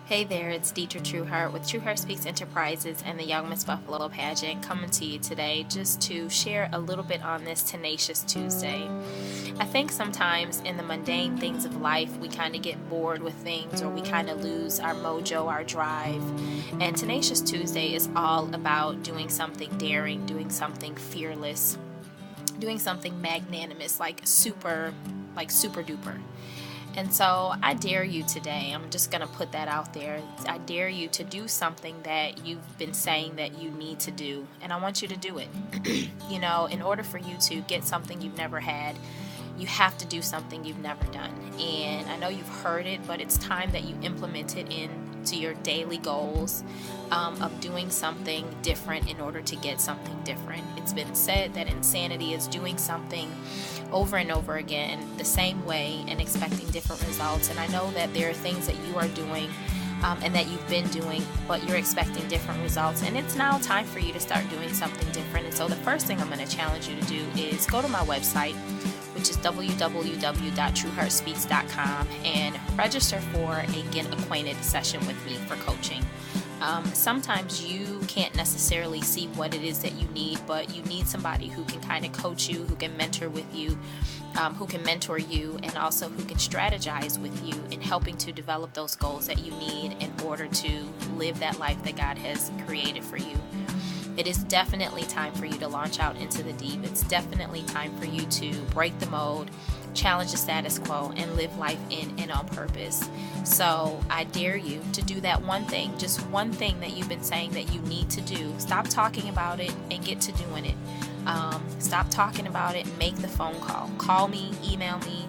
Hey there, it's Deidre Trueheart with Trueheart Speaks Enterprises and the Young Miss Buffalo pageant coming to you today just to share a little bit on this Tenacious Tuesday. I think sometimes in the mundane things of life we kind of get bored with things or we kind of lose our mojo, our drive. And Tenacious Tuesday is all about doing something daring, doing something fearless, doing something magnanimous, like super duper. And so I dare you today, I'm just going to put that out there. I dare you to do something that you've been saying that you need to do, and I want you to do it. In order for you to get something you've never had, you have to do something you've never done. And I know you've heard it, but it's time that you implement it into your daily goals of doing something different in order to get something different. It's been said that insanity is doing something over and over again the same way and expecting different results. And I know that there are things that you are doing and that you've been doing, but you're expecting different results. And it's now time for you to start doing something different. And so the first thing I'm going to challenge you to do is go to my website, which is www.trueheartspeaks.com, and register for a Get Acquainted session with me for coaching. Sometimes you can't necessarily see what it is that you need, but you need somebody who can kind of coach you, who can mentor with you, who can mentor you, and also who can strategize with you in helping to develop those goals that you need in order to live that life that God has created for you. It is definitely time for you to launch out into the deep. It's definitely time for you to break the mold, challenge the status quo, and live life in and on purpose. So I dare you to do that one thing, just one thing that you've been saying that you need to do. Stop talking about it and get to doing it. Stop talking about it and make the phone call. Call me, email me,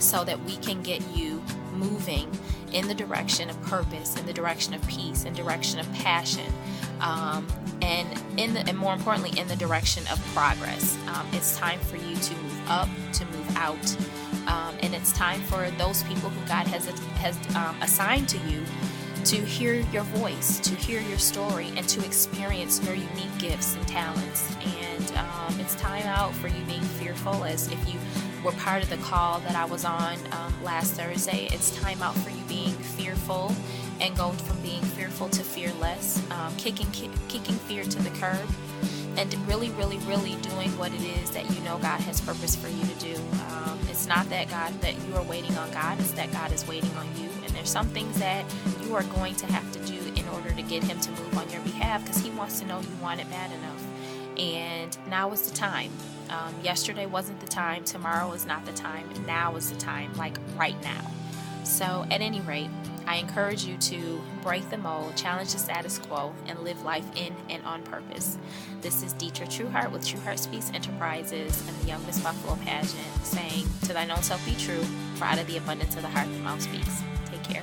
so that we can get you moving in the direction of purpose, in the direction of peace, in the direction of passion, and more importantly, in the direction of progress. It's time for you to move up, to move out, and it's time for those people who God has assigned to you to hear your voice, to hear your story, and to experience your unique gifts and talents. And it's time out for you being fearful, as if you were part of the call that I was on last Thursday. It's time out for you being fearful and going from being fearful to fearless, kicking fear to the curb, and really doing what it is that you know God has purpose for you to do. It's not that you are waiting on God, it's that God is waiting on you. And there's some things that you are going to have to do in order to get Him to move on your behalf, because He wants to know you want it bad enough. And now is the time. Yesterday wasn't the time, tomorrow is not the time, now is the time, like right now. So at any rate, I encourage you to break the mold, challenge the status quo, and live life in and on purpose. This is Deidre Trueheart with Trueheart Speaks Enterprises and the Young Miss Buffalo pageant, saying, to thine own self be true, for out of the abundance of the heart the mouth speaks. Take care.